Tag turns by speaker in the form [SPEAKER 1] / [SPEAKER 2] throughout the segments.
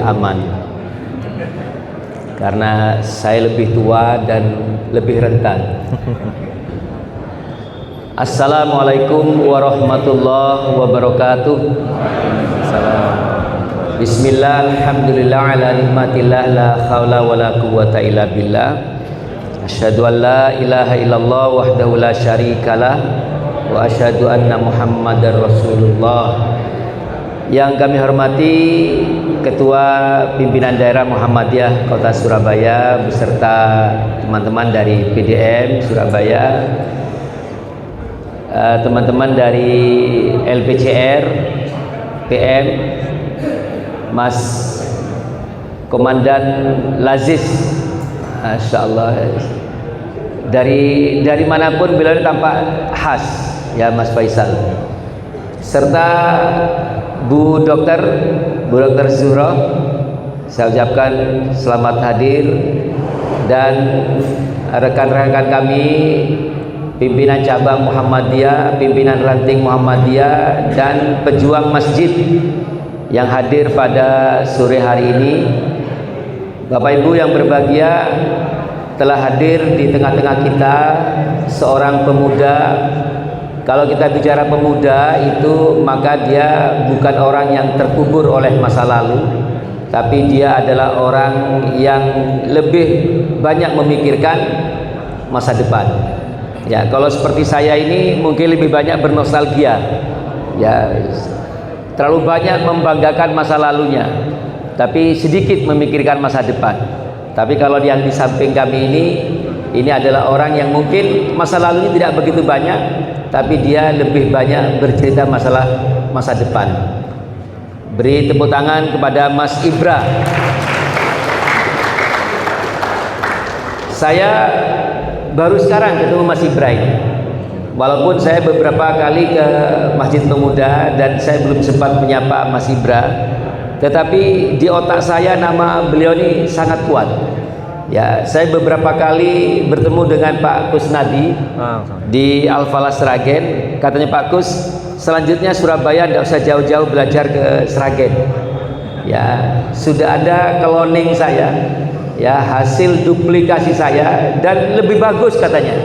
[SPEAKER 1] aman, karena saya lebih tua dan lebih rentan. Assalamualaikum warahmatullahi wabarakatuh. Bismillah, alhamdulillah, ala nikmatillah, la khawla wa la quwwata illa billah. Asyhadu an la ilaha illallah wahdahu la syarikalah, wa asyhadu anna Muhammadar Rasulullah. Yang kami hormati Ketua Pimpinan Daerah Muhammadiyah Kota Surabaya beserta teman-teman dari PDM Surabaya, teman-teman dari LPCR, PM, Mas Komandan Laziz, Masya Allah, dari manapun beliau tampak khas ya, Mas Faisal, serta Bu Dokter Zuhro, saya ucapkan selamat hadir, dan rekan-rekan kami pimpinan cabang Muhammadiyah, pimpinan ranting Muhammadiyah, dan pejuang masjid yang hadir pada sore hari ini. Bapak Ibu yang berbahagia, telah hadir di tengah-tengah kita seorang pemuda. Kalau kita bicara pemuda itu, maka dia bukan orang yang terkubur oleh masa lalu, tapi dia adalah orang yang lebih banyak memikirkan masa depan. Ya, kalau seperti saya ini mungkin lebih banyak bernostalgia, ya, terlalu banyak membanggakan masa lalunya, tapi sedikit memikirkan masa depan. Tapi kalau yang di samping kami ini adalah orang yang mungkin masa lalunya tidak begitu banyak, tapi dia lebih banyak bercerita masalah masa depan. Beri tepuk tangan kepada Mas Ibra. Saya baru sekarang ketemu Mas Ibra ini. Walaupun saya beberapa kali ke Masjid Pemuda dan saya belum sempat menyapa Mas Ibra, tetapi di otak saya nama beliau ini sangat kuat. Ya, saya beberapa kali bertemu dengan Pak Kusnadi di Al-Falah Sragen. Katanya Pak Kus, selanjutnya Surabaya tidak usah jauh-jauh belajar ke Sragen. Ya, sudah ada cloning saya, ya, hasil duplikasi saya, dan lebih bagus katanya.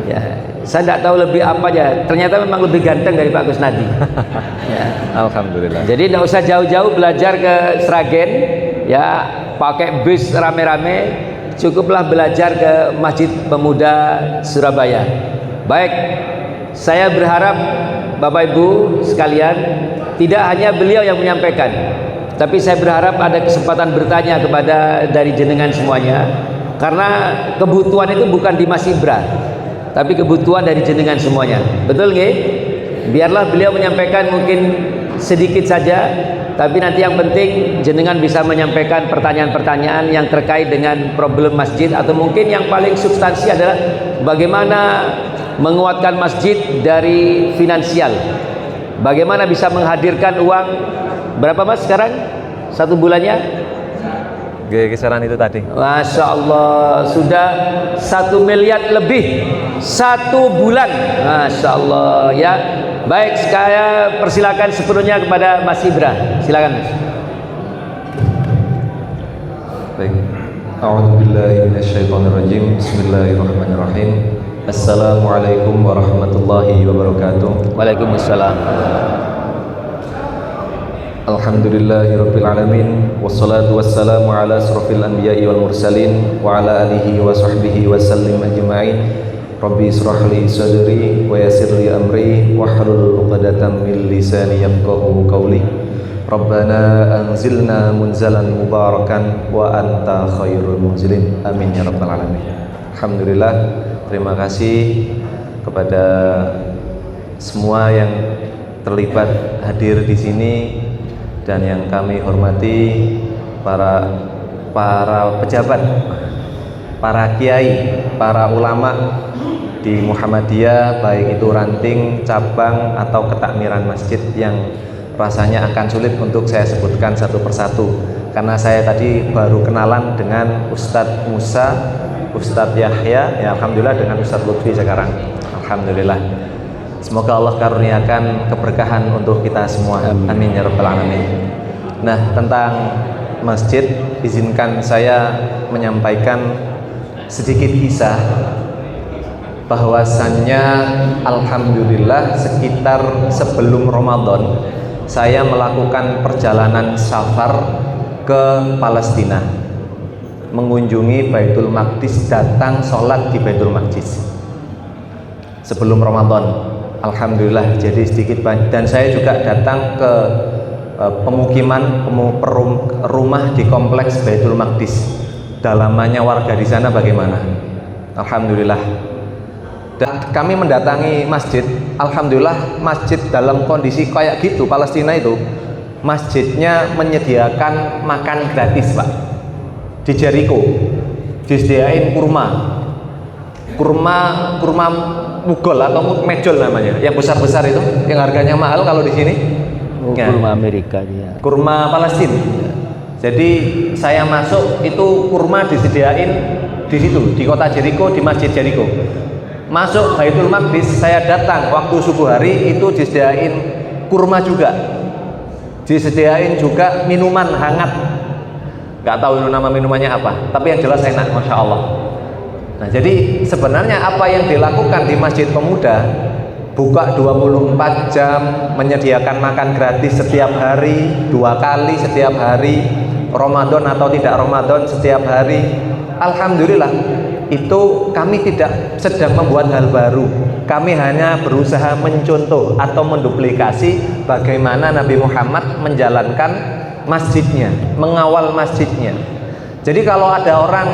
[SPEAKER 1] Ya, saya tidak tahu lebih apa ya. Ternyata memang lebih ganteng dari Pak Kusnadi. Ya.
[SPEAKER 2] Alhamdulillah.
[SPEAKER 1] Jadi tidak usah jauh-jauh belajar ke Sragen, ya, pakai bis rame-rame. Cukuplah belajar ke Masjid Pemuda Surabaya. Baik, saya berharap Bapak Ibu sekalian, tidak hanya beliau yang menyampaikan, tapi saya berharap ada kesempatan bertanya kepada dari jenengan semuanya, karena kebutuhan itu bukan di Mas Ibra, tapi kebutuhan dari jenengan semuanya. Betul nggih? Biarlah beliau menyampaikan mungkin sedikit saja, tapi nanti yang penting jenengan bisa menyampaikan pertanyaan-pertanyaan yang terkait dengan problem masjid, atau mungkin yang paling substansi adalah bagaimana menguatkan masjid dari finansial. Bagaimana bisa menghadirkan uang, berapa Mas sekarang satu bulannya?
[SPEAKER 2] Kisaran itu tadi.
[SPEAKER 1] Masya Allah, sudah 1 miliar lebih satu bulan. Masya Allah, ya. Baik, saya persilakan sepenuhnya kepada Mas Ibra. Silakan Mas.
[SPEAKER 2] Baik. A'udzubillahi minasyaitonirrajim. Bismillahirrahmanirrahim. Assalamualaikum warahmatullahi wabarakatuh.
[SPEAKER 1] Waalaikumsalam.
[SPEAKER 2] Alhamdulillahirabbil alamin, wassalatu wassalamu ala asrofil anbiya'i wal mursalin wa ala alihi wa sahbihi wa sallim ajma'in. Rabbi israh li sadri wa yassir li amri wahlul 'uqdatam min lisani yafqahu qawli. Rabbana anzilna munzalan mubarakan wa anta khairul munzilin. Amin ya rabbal alamin. Alhamdulillah, terima kasih kepada semua yang terlibat hadir di sini, dan yang kami hormati para pejabat, para kiai, para ulama di Muhammadiyah, baik itu ranting, cabang, atau ketakmiran masjid, yang rasanya akan sulit untuk saya sebutkan satu persatu, karena saya tadi baru kenalan dengan Ustadz Musa, Ustadz Yahya, ya alhamdulillah dengan Ustadz Lutfi sekarang. Alhamdulillah. Semoga Allah karuniakan keberkahan untuk kita semua. Amin ya rabbal alamin. Nah, tentang masjid, izinkan saya menyampaikan sedikit kisah bahwasannya alhamdulillah sekitar sebelum Ramadan saya melakukan perjalanan safar ke Palestina, mengunjungi Baitul Maqdis, datang sholat di Baitul Maqdis sebelum Ramadan. Alhamdulillah, jadi sedikit banyak. Dan saya juga datang ke pemukiman, rumah di kompleks Baitul Maqdis. Dalamannya warga di sana bagaimana? Alhamdulillah. Dan kami mendatangi masjid. Alhamdulillah, masjid dalam kondisi kayak gitu Palestina itu, masjidnya menyediakan makan gratis, Pak. Di Jericho disediain kurma mugol atau mejol namanya, yang besar-besar itu, yang harganya mahal kalau di sini.
[SPEAKER 1] Kurma Amerika dia.
[SPEAKER 2] Kurma Palestina. Jadi saya masuk itu kurma disediain di situ, di kota Jericho, di masjid Jericho. Masuk Baitul Maqdis, saya datang waktu subuh hari itu disediain kurma juga. Disediain juga minuman hangat. Gak tahu itu nama minumannya apa, tapi yang jelas enak, Masya Allah. Nah, jadi sebenarnya apa yang dilakukan di Masjid Pemuda, buka 24 jam, menyediakan makan gratis setiap hari, 2 kali setiap hari, Ramadan atau tidak Ramadan setiap hari. Alhamdulillah, itu kami tidak sedang membuat hal baru. Kami hanya berusaha mencontoh atau menduplikasi bagaimana Nabi Muhammad menjalankan masjidnya, mengawal masjidnya. Jadi kalau ada orang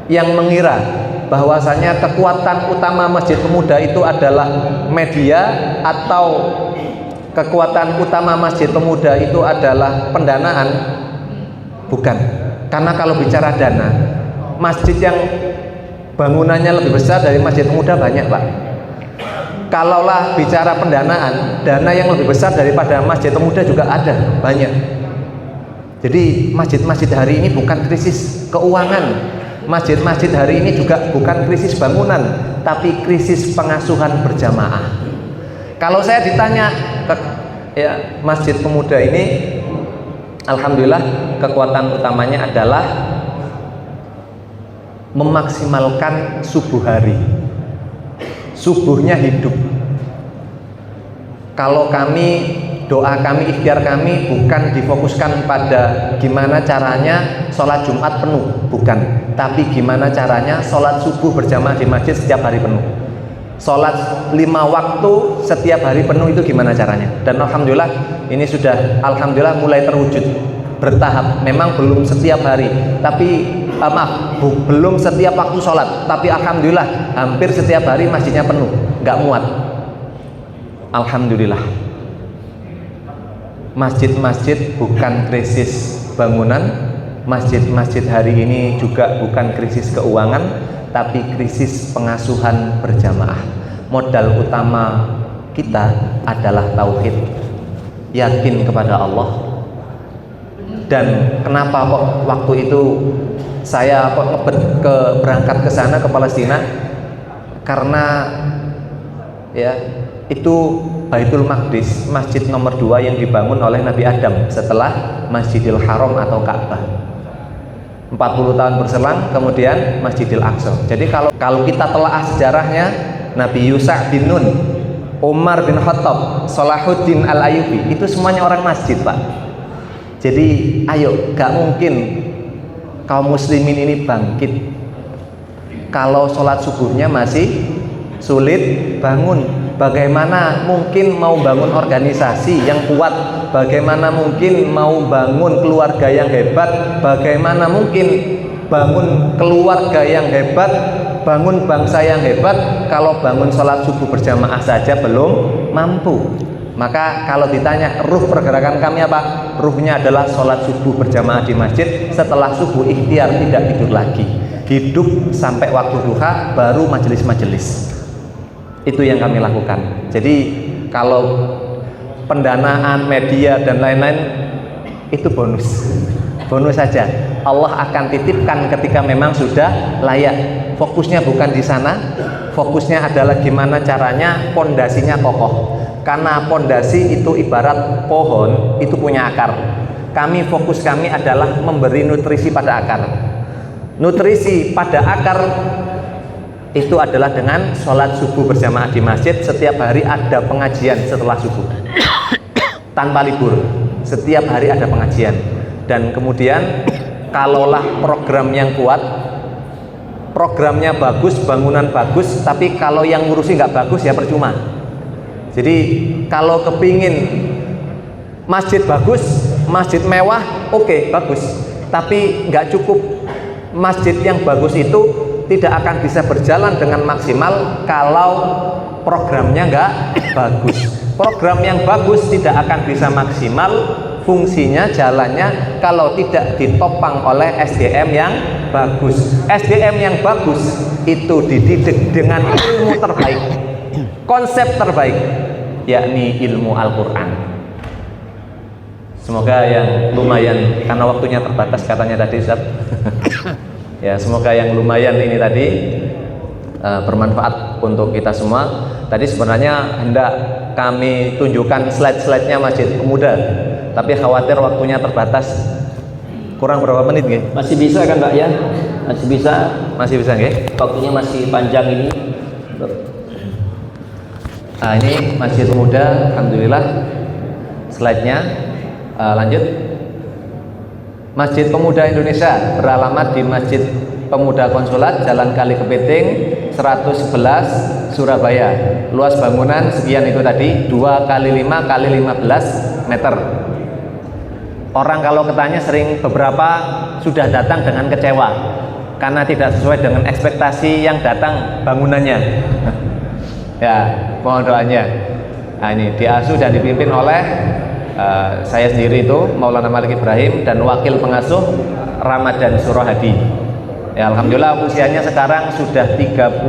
[SPEAKER 2] yang mengira bahwasanya kekuatan utama Masjid Pemuda itu adalah media, atau kekuatan utama Masjid Pemuda itu adalah pendanaan, bukan. Karena kalau bicara dana, masjid yang bangunannya lebih besar dari Masjid Pemuda banyak, Pak. Kalaulah bicara pendanaan, dana yang lebih besar daripada Masjid Pemuda juga ada, banyak. Jadi masjid-masjid hari ini bukan krisis keuangan. Masjid-masjid hari ini juga bukan krisis bangunan, tapi krisis pengasuhan berjamaah. Kalau saya ditanya Masjid Pemuda ini, alhamdulillah kekuatan utamanya adalah memaksimalkan subuh hari. Subuhnya hidup. Kalau doa kami, ikhtiar kami bukan difokuskan pada gimana caranya sholat Jumat penuh, bukan, tapi gimana caranya sholat subuh berjamaah di masjid setiap hari penuh, sholat 5 waktu setiap hari penuh, itu gimana caranya. Dan alhamdulillah ini sudah alhamdulillah mulai terwujud bertahap. Memang belum setiap hari, tapi belum setiap waktu sholat, tapi alhamdulillah hampir setiap hari masjidnya penuh, nggak muat. Alhamdulillah. Masjid-masjid bukan krisis bangunan, masjid-masjid hari ini juga bukan krisis keuangan, tapi krisis pengasuhan berjamaah. Modal utama kita adalah tauhid, yakin kepada Allah. Dan kenapa kok waktu itu saya berangkat ke sana, ke Palestina? Karena itu Baitul Maqdis, masjid nomor 2 yang dibangun oleh Nabi Adam setelah Masjidil Haram atau Ka'bah. 40 tahun berselang kemudian Masjidil Aqsa. Jadi kalau kita telaah sejarahnya, Nabi Yusa' bin Nun, Umar bin Khattab, Salahuddin Al-Ayyubi, itu semuanya orang masjid, Pak. Jadi ayo, gak mungkin kaum muslimin ini bangkit kalau sholat subuhnya masih sulit bangun. Bagaimana mungkin mau bangun organisasi yang kuat? Bagaimana mungkin mau bangun keluarga yang hebat? Bagaimana mungkin bangun keluarga yang hebat, bangun bangsa yang hebat, kalau bangun sholat subuh berjamaah saja belum mampu? Maka kalau ditanya ruh pergerakan kami apa? Ruhnya adalah sholat subuh berjamaah di masjid. Setelah subuh ikhtiar tidak tidur lagi, hidup sampai waktu duha, baru majelis-majelis. Itu yang kami lakukan. Jadi kalau pendanaan, media dan lain-lain itu bonus saja. Allah akan titipkan ketika memang sudah layak. Fokusnya bukan di sana, fokusnya adalah gimana caranya pondasinya kokoh. Karena pondasi itu ibarat pohon, itu punya akar.
[SPEAKER 3] fokus kami adalah memberi nutrisi pada akar. Nutrisi pada akar itu adalah dengan sholat subuh berjamaah di masjid. Setiap hari ada pengajian setelah subuh tanpa libur, setiap hari ada pengajian. Dan kemudian kalaulah program yang kuat, programnya bagus, bangunan bagus, tapi kalau yang ngurusi nggak bagus ya percuma. Jadi kalau kepingin masjid bagus, masjid mewah, oke, bagus, tapi nggak cukup. Masjid yang bagus itu tidak akan bisa berjalan dengan maksimal kalau programnya nggak bagus. Program yang bagus tidak akan bisa maksimal fungsinya, jalannya, kalau tidak ditopang oleh SDM yang bagus. SDM yang bagus itu dididik dengan ilmu terbaik, konsep terbaik, yakni ilmu Al-Quran. Semoga yang lumayan, karena waktunya terbatas katanya tadi Ustaz. Ya, semoga yang lumayan ini tadi bermanfaat untuk kita semua. Tadi sebenarnya hendak kami tunjukkan slide-slide-nya Masjid Pemuda, tapi khawatir waktunya terbatas. Kurang berapa menit nggih?
[SPEAKER 1] Masih bisa kan Pak ya? Masih bisa.
[SPEAKER 3] Masih bisa nggih?
[SPEAKER 1] Waktunya masih panjang ini.
[SPEAKER 3] Nah, ini Masjid Pemuda, alhamdulillah. Slide-nya lanjut. Masjid Pemuda Indonesia beralamat di Masjid Pemuda Konsulat Jalan Kali Kepiting 111 Surabaya. Luas bangunan sekian itu tadi, 2 kali 5 kali 15 meter. Orang kalau ketanya sering beberapa sudah datang dengan kecewa karena tidak sesuai dengan ekspektasi yang datang bangunannya. Ya, mohon doanya. Nah, ini diasuh dan dipimpin oleh saya sendiri itu Maulana Malik Ibrahim dan wakil pengasuh Ramadan Surohadi. Ya, alhamdulillah usianya sekarang sudah 30.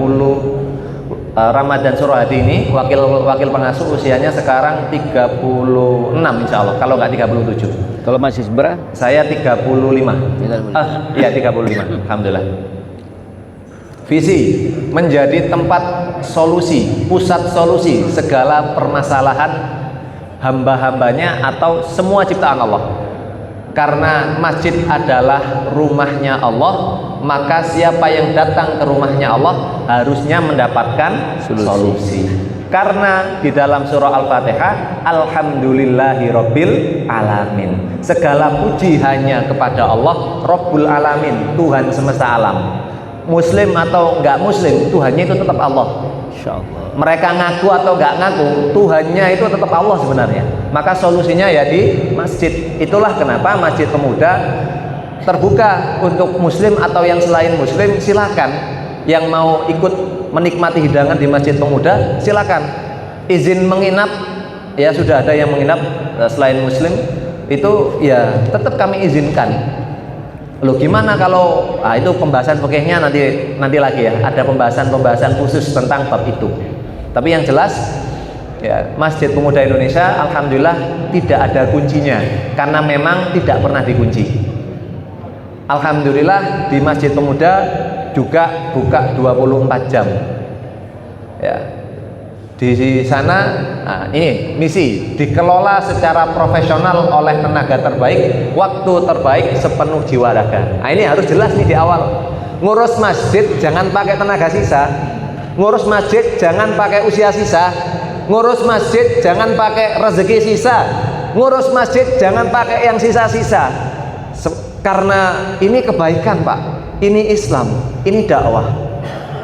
[SPEAKER 3] Ramadan Surohadi ini wakil pengasuh usianya sekarang 36 insya Allah, kalau nggak 37.
[SPEAKER 1] Kalau masih seberapa?
[SPEAKER 3] Saya 35. Iya 35. Alhamdulillah. Visi menjadi tempat solusi, pusat solusi segala permasalahan hamba-hambanya atau semua ciptaan Allah. Karena masjid adalah rumahnya Allah, maka siapa yang datang ke rumahnya Allah harusnya mendapatkan solusi. Karena di dalam surah Al-Fatihah, Alhamdulillahirabbil alamin, segala puji hanya kepada Allah Rabbul alamin, Tuhan semesta alam. Muslim atau enggak muslim, Tuhannya itu tetap Allah.
[SPEAKER 1] Insyaallah.
[SPEAKER 3] Mereka ngaku atau enggak ngaku, Tuhannya itu tetap Allah sebenarnya. Maka solusinya ya di masjid. Itulah kenapa Masjid Pemuda terbuka untuk muslim atau yang selain muslim, silakan. Yang mau ikut menikmati hidangan di Masjid Pemuda, silakan. Izin menginap, ya sudah ada yang menginap selain muslim, itu ya tetap kami izinkan. Loh gimana kalau itu pembahasan fikihnya nanti lagi ya, ada pembahasan khusus tentang bab itu. Tapi yang jelas ya, Masjid Pemuda Indonesia alhamdulillah tidak ada kuncinya karena memang tidak pernah dikunci. Alhamdulillah di Masjid Pemuda juga buka 24 jam. Ya. Di sana ini misi dikelola secara profesional oleh tenaga terbaik, waktu terbaik, sepenuh jiwa raga. Nah, ini harus jelas nih di awal. Ngurus masjid jangan pakai tenaga sisa, ngurus masjid jangan pakai usia sisa, ngurus masjid jangan pakai rezeki sisa, ngurus masjid jangan pakai yang sisa-sisa. Karena ini kebaikan Pak, ini Islam, ini dakwah.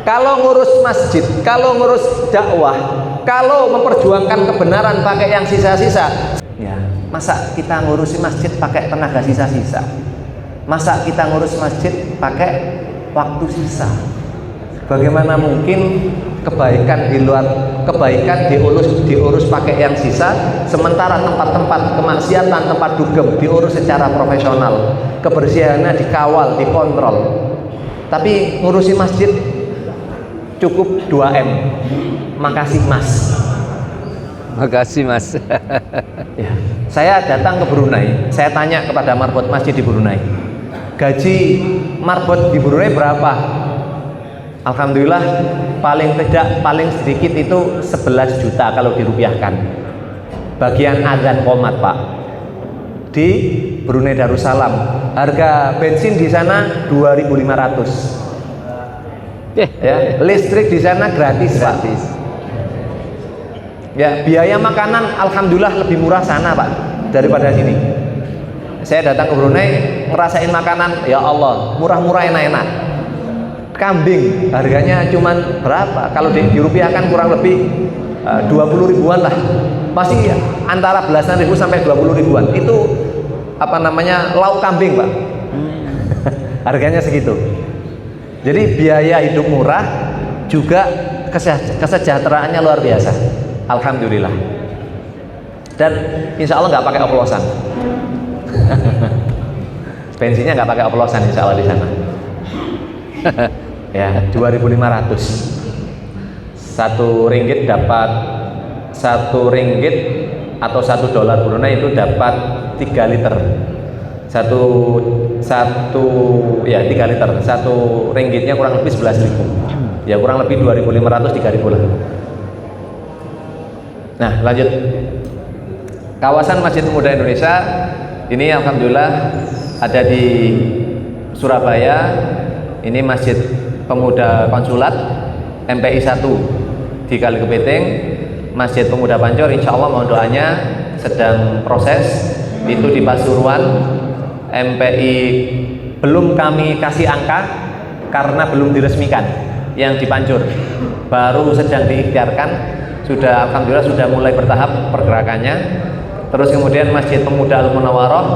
[SPEAKER 3] Kalau ngurus masjid, kalau ngurus dakwah, kalau memperjuangkan kebenaran pakai yang sisa-sisa, ya masa kita ngurusi masjid pakai tenaga sisa-sisa? Masa kita ngurus masjid pakai waktu sisa? Bagaimana mungkin kebaikan di luar kebaikan diurus pakai yang sisa, sementara tempat-tempat kemaksiatan, tempat dugem diurus secara profesional, kebersihannya dikawal, dikontrol. Tapi ngurusi masjid cukup 2M. Makasih Mas.
[SPEAKER 1] Makasih Mas.
[SPEAKER 3] Ya, saya datang ke Brunei, saya tanya kepada marbot masjid di Brunei, gaji marbot di Brunei berapa? Alhamdulillah paling sedikit itu 11 juta kalau dirupiahkan. Bagian azan qomat Pak. di Brunei Darussalam. Harga bensin di sana 2.500. Ya, listrik di sana gratis, Pak. Ya, biaya makanan alhamdulillah lebih murah sana, Pak, daripada sini. Saya datang ke Brunei ngerasain makanan, ya Allah, murah-murah, enak-enak. Kambing harganya cuman berapa? Kalau dirupiahkan kurang lebih 20 ribuan lah. Masih antara belasan ribu sampai 20 ribuan. Itu apa namanya? Lauk kambing, Pak. Harganya segitu. Jadi biaya hidup murah, juga kesejahteraannya luar biasa. Alhamdulillah. Dan insya Allah nggak pakai oplosan. Bensinnya nggak pakai oplosan insya Allah di sana. Ya, 2.500. 1 ringgit dapat 1 ringgit atau 1 dolar Brunei itu dapat 3 liter. 3 liter. 1 ringgitnya kurang lebih 11.000. Ya kurang lebih 2.500 3.000 lah. Nah, lanjut. Kawasan Masjid Pemuda Indonesia ini alhamdulillah ada di Surabaya. Ini Masjid Pemuda Konsulat MPI 1 di Kali Kepiting. Masjid Pemuda Pancor insya Allah mohon doanya sedang proses. Itu di Pasuruan MPI belum kami kasih angka karena belum diresmikan. Yang di Pancur baru sedang diikhtiarkan, sudah alhamdulillah sudah mulai bertahap pergerakannya. Terus kemudian Masjid Pemuda Al Munawwaroh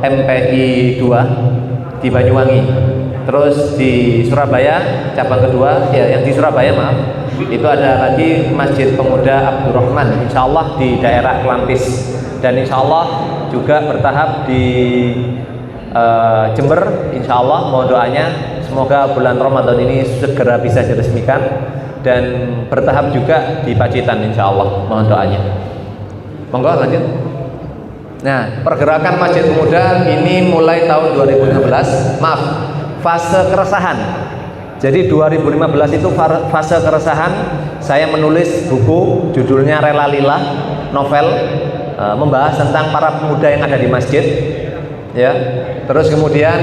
[SPEAKER 3] MPI 2 di Banyuwangi. Terus di Surabaya cabang kedua, ya yang di Surabaya maaf, itu ada lagi Masjid Pemuda Abdurrahman, insya Allah di daerah Kelampis. Dan insya Allah juga bertahap di Jember, insya Allah mohon doanya semoga bulan Ramadan ini segera bisa diresmikan, dan bertahap juga di Pacitan insya Allah mohon doanya. Monggo lanjut. Nah, pergerakan Masjid Pemuda ini mulai tahun 2015, maaf, fase keresahan. Jadi 2015 itu fase keresahan. Saya menulis buku judulnya Rela Lillah, novel membahas tentang para pemuda yang ada di masjid. Ya, terus kemudian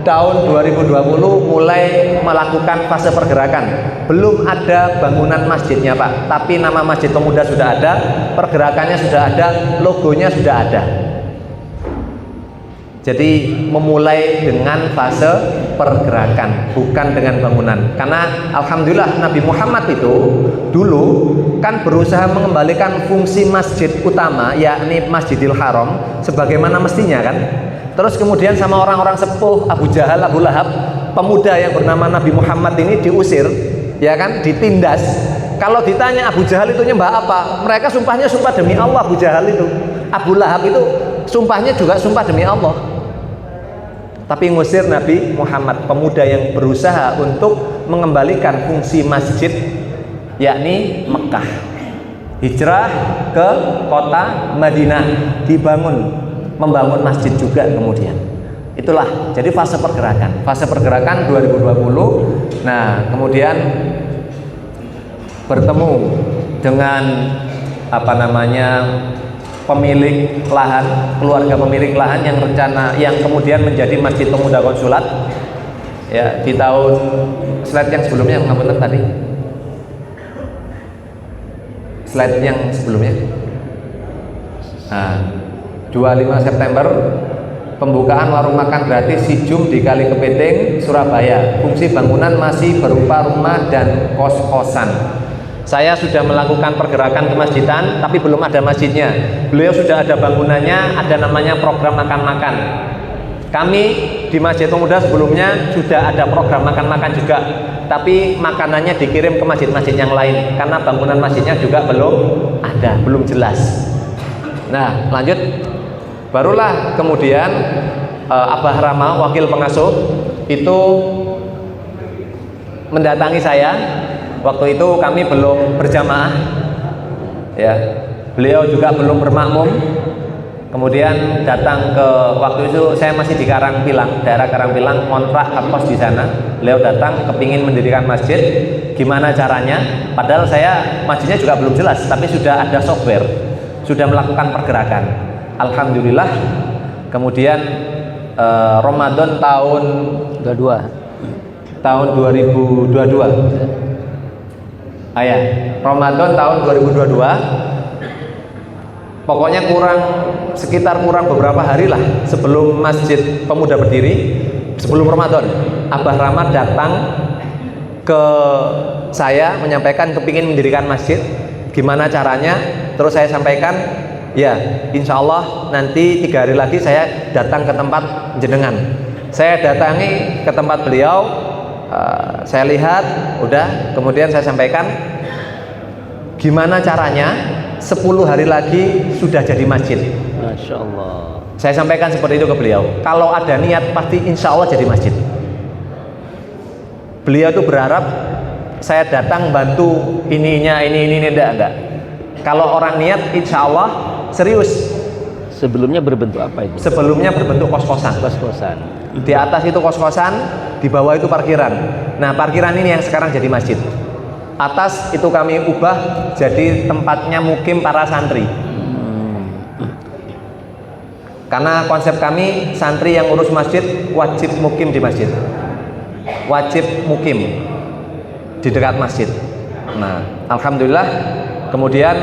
[SPEAKER 3] tahun 2020 mulai melakukan fase pergerakan. Belum ada bangunan masjidnya, Pak, tapi nama Masjid Pemuda sudah ada, pergerakannya sudah ada, logonya sudah ada. Jadi memulai dengan fase pergerakan, bukan dengan bangunan. Karena alhamdulillah Nabi Muhammad itu dulu kan berusaha mengembalikan fungsi masjid utama, yakni Masjidil Haram, sebagaimana mestinya kan. Terus kemudian sama orang-orang sepuh Abu Jahal, Abu Lahab, pemuda yang bernama Nabi Muhammad ini diusir, ya kan, ditindas. Kalau ditanya Abu Jahal itu nyembah apa, mereka sumpahnya sumpah demi Allah. Abu Jahal itu, Abu Lahab itu sumpahnya juga sumpah demi Allah. Tapi ngusir Nabi Muhammad, pemuda yang berusaha untuk mengembalikan fungsi masjid, yakni Mekah. Hijrah ke kota Madinah, membangun masjid juga kemudian. Itulah jadi fase pergerakan 2020. Nah, kemudian bertemu dengan pemilik lahan, keluarga pemilik lahan yang kemudian menjadi Masjid Pemuda Konsulat. Ya, di tahun slide yang sebelumnya, ngapunten tadi. Slide yang sebelumnya. Nah, 25 September pembukaan warung makan gratis Sijum di Kali Kepiting, Surabaya. Fungsi bangunan masih berupa rumah dan kos-kosan. Saya sudah melakukan pergerakan kemasjidan, tapi belum ada masjidnya. Beliau sudah ada bangunannya, ada namanya program makan-makan. Kami di Masjid Pemuda sebelumnya sudah ada program makan-makan juga, tapi makanannya dikirim ke masjid-masjid yang lain karena bangunan masjidnya juga belum ada, belum jelas. Nah, lanjut. Barulah kemudian Abah Rama, wakil pengasuh, itu mendatangi saya. Waktu itu kami belum berjamaah, ya. Beliau juga belum bermakmum. Kemudian datang ke, waktu itu saya masih di Karangpilang, daerah Karangpilang, kontrak kos di sana. Beliau datang kepingin mendirikan masjid, gimana caranya? Padahal saya masjidnya juga belum jelas, tapi sudah ada software, sudah melakukan pergerakan. Alhamdulillah Kemudian Ramadan tahun
[SPEAKER 1] 22.
[SPEAKER 3] 2022. Ya, Ramadan tahun 2022. Pokoknya sekitar kurang beberapa hari lah sebelum Masjid Pemuda berdiri, sebelum Ramadan, Abah Rahmat datang ke saya menyampaikan kepingin mendirikan masjid, gimana caranya. Terus saya sampaikan, ya insya Allah nanti 3 hari lagi saya datang ke tempat jenengan. Saya datangi ke tempat beliau, saya lihat, udah, kemudian saya sampaikan gimana caranya 10 hari lagi sudah jadi masjid.
[SPEAKER 1] Masya Allah.
[SPEAKER 3] Saya sampaikan seperti itu ke beliau. Kalau ada niat pasti insya Allah jadi masjid. Beliau tuh berharap saya datang bantu ini enggak. Kalau orang niat insya Allah serius.
[SPEAKER 1] Sebelumnya berbentuk apa itu?
[SPEAKER 3] Sebelumnya berbentuk kos-kosan.
[SPEAKER 1] Kos-kosan.
[SPEAKER 3] Di atas itu kos-kosan, di bawah itu parkiran. Nah, parkiran ini yang sekarang jadi masjid. Atas itu kami ubah jadi tempatnya mukim para santri. Karena konsep kami, santri yang urus masjid wajib mukim di masjid. Wajib mukim di dekat masjid. Nah, alhamdulillah kemudian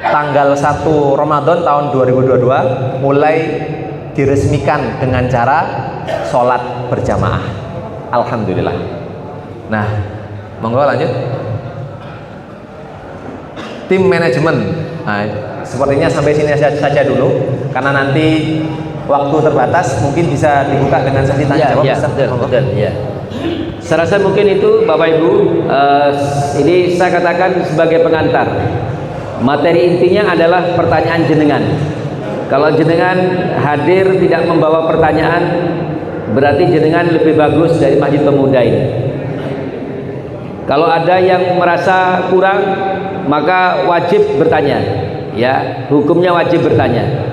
[SPEAKER 3] tanggal 1 Ramadan tahun 2022 mulai diresmikan dengan cara sholat berjamaah. Alhamdulillah. Nah, monggo lanjut. Tim manajemen. Nah, sepertinya sampai sini saja dulu karena nanti waktu terbatas, mungkin bisa dibuka dengan sesi tanya jawab.
[SPEAKER 1] Betul, ya. Saya rasa mungkin itu Bapak Ibu, ini saya katakan sebagai pengantar. Materi intinya adalah pertanyaan jenengan. Kalau jenengan hadir tidak membawa pertanyaan, berarti jenengan lebih bagus dari Masjid Pemuda ini. Kalau ada yang merasa kurang, maka wajib bertanya. Ya, hukumnya wajib bertanya.